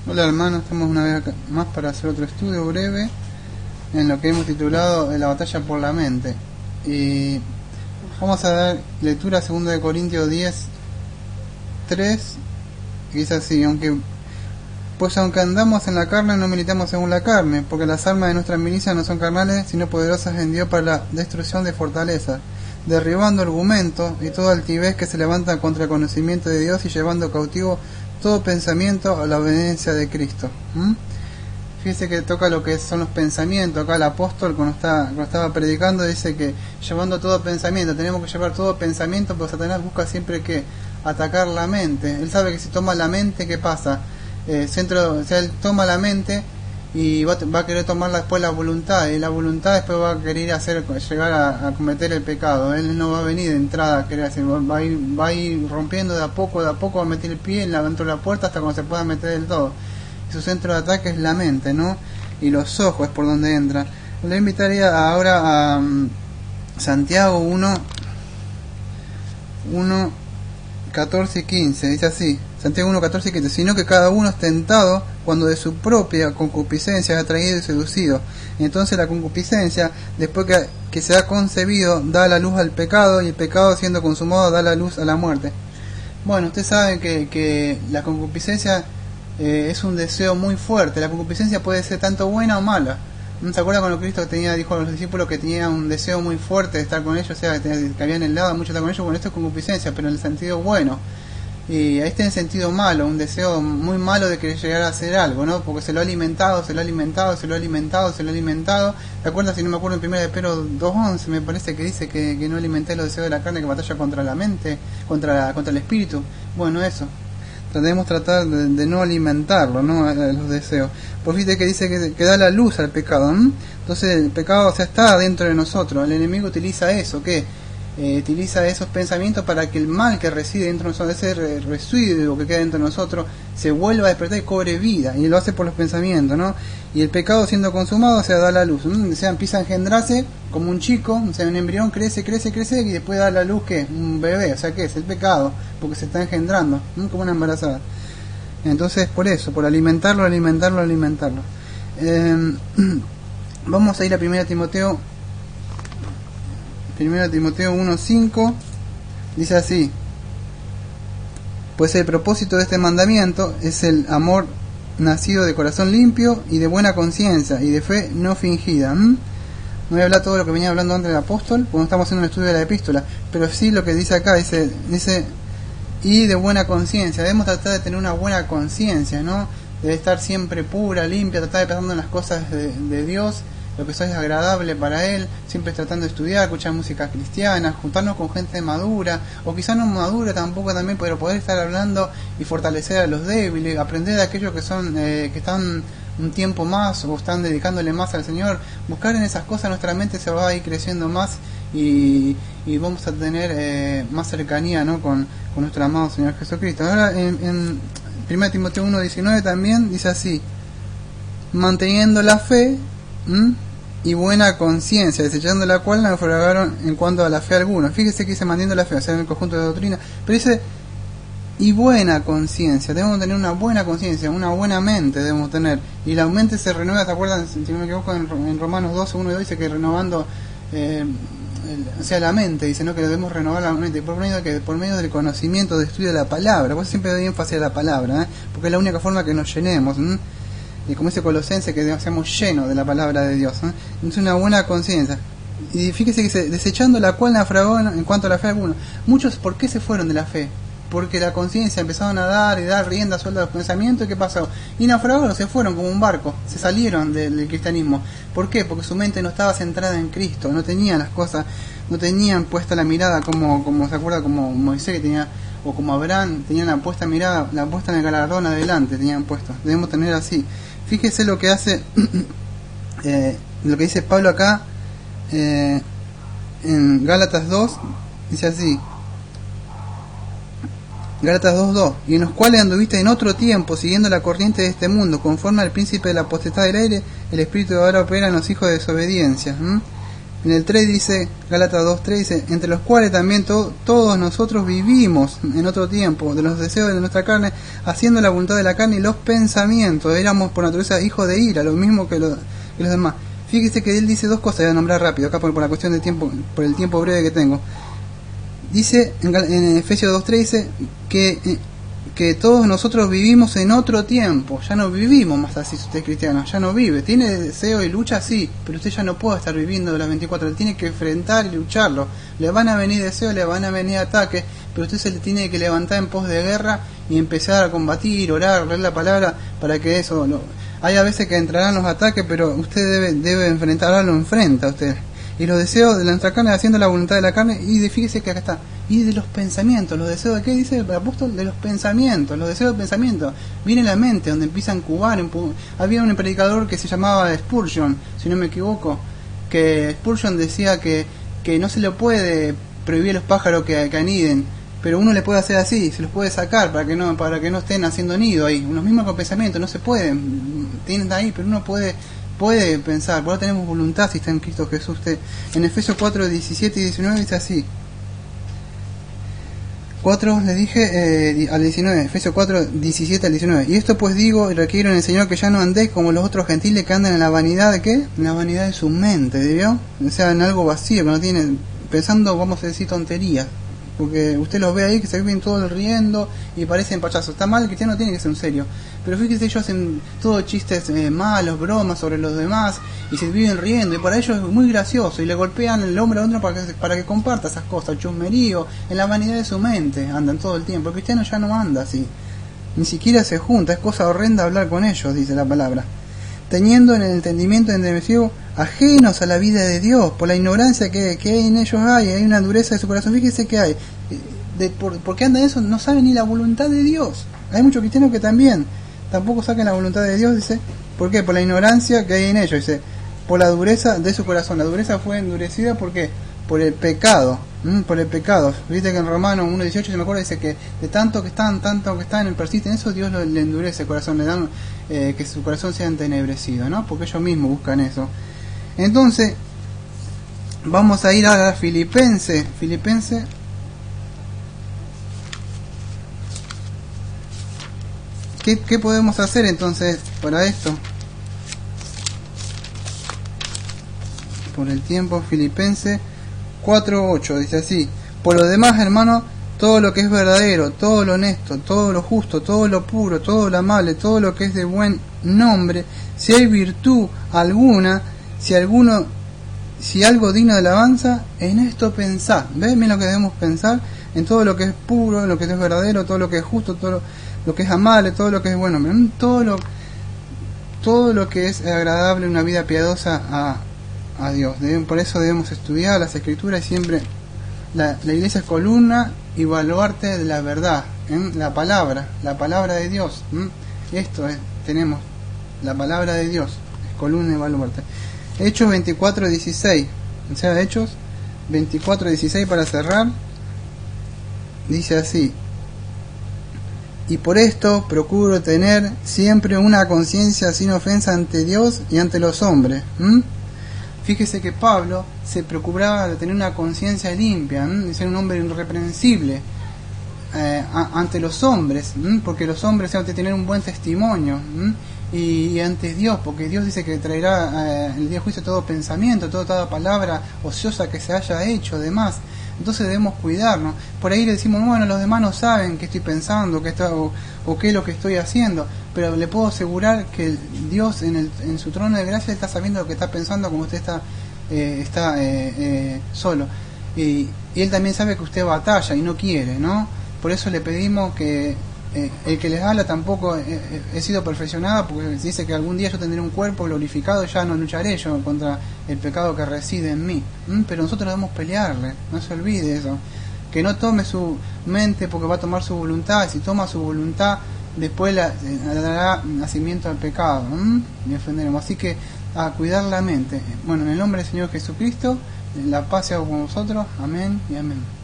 Hola hermanos, estamos una vez acá más para hacer otro estudio breve en lo que hemos titulado La batalla por la mente. Y vamos a dar lectura a 2 de Corintios 10:3, que dice así: pues aunque andamos en la carne, no militamos según la carne, porque las armas de nuestra milicia no son carnales, sino poderosas en Dios para la destrucción de fortalezas, derribando argumentos y toda altivez que se levanta contra el conocimiento de Dios y llevando cautivo todo pensamiento a la obediencia de Cristo. Fíjese que toca lo que son los pensamientos. Acá el apóstol cuando estaba predicando dice que llevando todo pensamiento, tenemos que llevar todo pensamiento, porque Satanás busca siempre que atacar la mente. Él sabe que si toma la mente, ¿qué pasa? Él toma la mente y va a querer tomar después la voluntad, y la voluntad después va a querer llegar a cometer el pecado. Él no va a venir de entrada a querer hacer, va a ir rompiendo de a poco, va a meter el pie dentro de la puerta hasta cuando se pueda meter del todo. Y su centro de ataque es la mente, ¿no? Y los ojos es por donde entra. Le invitaría ahora a Santiago 1:14 y 15, dice así: Santiago 1:14 y 15, sino que cada uno es tentado cuando de su propia concupiscencia es atraído y seducido. Y entonces la concupiscencia, después que se ha concebido, da a la luz al pecado, y el pecado, siendo consumado, da la luz a la muerte. Bueno, usted sabe que la concupiscencia es un deseo muy fuerte. La concupiscencia puede ser tanto buena o mala. ¿No se acuerda cuando Cristo dijo a los discípulos que tenía un deseo muy fuerte de estar con ellos? O sea, que habían helado mucho estar con ellos. Bueno, esto es concupiscencia, pero en el sentido bueno. Y ahí está en el sentido malo, un deseo muy malo de querer llegar a hacer algo, ¿no? Porque se lo ha alimentado. ¿Te acuerdas? Si no me acuerdo, en 1 Pedro 2:11 me parece que dice que no alimenté los deseos de la carne, que batalla contra la mente, contra el espíritu. Bueno, eso. Debemos tratar de no alimentarlo, ¿no? Los deseos. Por fíjate que dice que da la luz al pecado, ¿no? Entonces el pecado, está dentro de nosotros. El enemigo utiliza eso, utiliza esos pensamientos para que el mal que reside dentro de nosotros, ese residuo que queda dentro de nosotros, se vuelva a despertar y cobre vida. Y lo hace por los pensamientos, ¿no? Y el pecado, siendo consumado, da la luz. Empieza a engendrarse como un chico, un embrión crece, y después da la luz, ¿qué? Un bebé. ¿Qué es? El pecado, porque se está engendrando, como una embarazada. Entonces, por eso, por alimentarlo. Vamos a ir a 1 Timoteo 1:5, dice así: pues el propósito de este mandamiento es el amor nacido de corazón limpio y de buena conciencia y de fe no fingida. No voy a hablar todo lo que venía hablando antes del apóstol, porque no estamos haciendo un estudio de la epístola, pero sí lo que dice acá, dice y de buena conciencia. Debemos tratar de tener una buena conciencia, ¿no? Debe estar siempre pura, limpia, tratar de pensar en las cosas de Dios, lo que es agradable para Él, siempre tratando de estudiar, escuchar música cristiana, juntarnos con gente madura, o quizá no madura tampoco también, pero poder estar hablando y fortalecer a los débiles, aprender de aquellos que son que están un tiempo más o están dedicándole más al Señor. Buscar en esas cosas, nuestra mente se va a ir creciendo más y vamos a tener más cercanía, ¿no? con nuestro amado Señor Jesucristo. Ahora en 1 Timoteo 1:19 también dice así: manteniendo la fe y buena conciencia, desechando la cual naufragaron en cuanto a la fe algunos. Fíjese que dice manteniendo la fe, en el conjunto de doctrina, pero dice y buena conciencia. Debemos tener una buena conciencia, una buena mente debemos tener, y la mente se renueva. ¿Se acuerdan? Si no me equivoco, en Romanos 12:1-2 dice que renovando la mente, dice, ¿no? Que debemos renovar la mente por medio del conocimiento, de estudio de la palabra. Por eso siempre doy énfasis a la palabra, porque es la única forma que nos llenemos, y como dice Colosense, que seamos llenos de la palabra de Dios, Es una buena conciencia. Y fíjese que dice, desechando la cual naufragó en cuanto a la fe alguno. Muchos, ¿por qué se fueron de la fe? Porque la conciencia empezaron a dar rienda suelta a los pensamientos. ¿Y qué pasó? Y naufragaron, se fueron como un barco, se salieron del cristianismo. ¿Por qué? Porque su mente no estaba centrada en Cristo, no tenían las cosas, no tenían puesta la mirada como se acuerda, como Moisés que tenía, o como Abraham, tenían la puesta mirada, la puesta en el galardón adelante, tenían puesto. Debemos tener así. Fíjese lo que hace, lo que dice Pablo acá, en Gálatas 2, dice así: Gálatas 2:2, y en los cuales anduviste en otro tiempo, siguiendo la corriente de este mundo, conforme al príncipe de la potestad del aire, el espíritu de ahora opera en los hijos de desobediencia. En el 3 dice, Gálatas 2:3 dice, entre los cuales también todos nosotros vivimos en otro tiempo, de los deseos de nuestra carne, haciendo la voluntad de la carne y los pensamientos. Éramos por naturaleza hijos de ira, lo mismo que los demás. Fíjese que él dice dos cosas, voy a nombrar rápido, acá por la cuestión de tiempo, por el tiempo breve que tengo. Dice, en Efesios 2:3 dice que todos nosotros vivimos en otro tiempo, ya no vivimos más así. Si usted es cristiano, ya no vive, tiene deseo y lucha, sí, pero usted ya no puede estar viviendo de las 24, le tiene que enfrentar y lucharlo. Le van a venir deseos, le van a venir ataques, pero usted se le tiene que levantar en pos de guerra y empezar a combatir, orar, leer la palabra, para que eso hay a veces que entrarán los ataques, pero usted debe enfrentar, ahora lo enfrenta usted. Y los deseos de nuestra carne, haciendo la voluntad de la carne, y fíjese que acá está, y de los pensamientos, los deseos de qué dice el apóstol, de los pensamientos, los deseos de pensamiento, viene la mente, donde empieza a incubar. Había un predicador que se llamaba Spurgeon, si no me equivoco, que Spurgeon decía que no se le puede prohibir a los pájaros que aniden, pero uno le puede hacer así, se los puede sacar para que no estén haciendo nido ahí. Los mismos con pensamientos, no se pueden, tienen ahí, pero uno puede pensar, por ahora tenemos voluntad si está en Cristo Jesús. En Efesios 4:17 y 19 dice así, 4 le dije al 19, Efesios 4:17 al 19, y esto pues digo y requiero en el Señor que ya no andéis como los otros gentiles que andan en la vanidad de ¿qué? En la vanidad de su mente, ¿vio? O sea, en algo vacío, que no tienen, pensando, vamos a decir, tonterías, porque usted los ve ahí que se viven todos riendo y parecen payasos. Está mal, el cristiano tiene que ser un serio, pero fíjese, ellos hacen todos chistes malos, bromas sobre los demás, y se viven riendo, y para ellos es muy gracioso, y le golpean el hombro a otro para que comparta esas cosas, chusmerío, en la vanidad de su mente andan todo el tiempo. El cristiano ya no anda así, ni siquiera se junta, es cosa horrenda hablar con ellos, dice la palabra, teniendo en el entendimiento entenecido, ajenos a la vida de Dios, por la ignorancia que hay en ellos, hay una dureza de su corazón. Fíjese que hay, porque andan eso, no saben ni la voluntad de Dios. Hay muchos cristianos que tampoco sacan la voluntad de Dios, dice, ¿por qué? Por la ignorancia que hay en ellos, dice, por la dureza de su corazón. La dureza fue endurecida, ¿por qué? Por el pecado, por el pecado. Viste que en Romanos 1:18, se me acuerda, dice que de tanto que están, persisten en eso, Dios le endurece el corazón, le dan que su corazón sea entenebrecido, ¿no? Porque ellos mismos buscan eso. Entonces, vamos a ir ahora a Filipenses. ¿Qué podemos hacer entonces para esto? Por el tiempo, Filipenses 4:8 dice así: por lo demás, hermano, todo lo que es verdadero, todo lo honesto, todo lo justo, todo lo puro, todo lo amable, todo lo que es de buen nombre, si hay virtud alguna, si algo digno de alabanza, en esto pensad. ¿Ven lo que debemos pensar? En todo lo que es puro, en lo que es verdadero, todo lo que es justo, todo lo que es amable, todo lo que es bueno, todo lo que es agradable, una vida piadosa a Dios. Por eso debemos estudiar las Escrituras, y siempre la iglesia es columna y baluarte de la verdad, la palabra de Dios. Esto tenemos la palabra de Dios, es columna y baluarte. Hechos 24:16, o sea, Hechos 24:16 para cerrar, dice así: y por esto procuro tener siempre una conciencia sin ofensa ante Dios y ante los hombres. Fíjese que Pablo se preocupaba de tener una conciencia limpia, de ser un hombre irreprensible ante los hombres, porque los hombres han de tener un buen testimonio, y ante Dios, porque Dios dice que traerá el día de juicio todo pensamiento, toda palabra ociosa que se haya hecho, demás. Entonces debemos cuidarnos. Por ahí le decimos, bueno, los demás no saben qué estoy pensando, o qué es lo que estoy haciendo, pero le puedo asegurar que Dios en su trono de gracia está sabiendo lo que está pensando, como usted está solo, y Él también sabe que usted batalla y no quiere, ¿no? Por eso le pedimos que el que les habla tampoco he sido perfeccionado, porque dice que algún día yo tendré un cuerpo glorificado, ya no lucharé yo contra el pecado que reside en mí. Pero nosotros debemos pelearle, no se olvide eso, que no tome su mente porque va a tomar su voluntad, y si toma su voluntad después le dará nacimiento al pecado, y ofenderemos. Así que a cuidar la mente. Bueno, en el nombre del Señor Jesucristo, la paz sea con vosotros, amén y amén.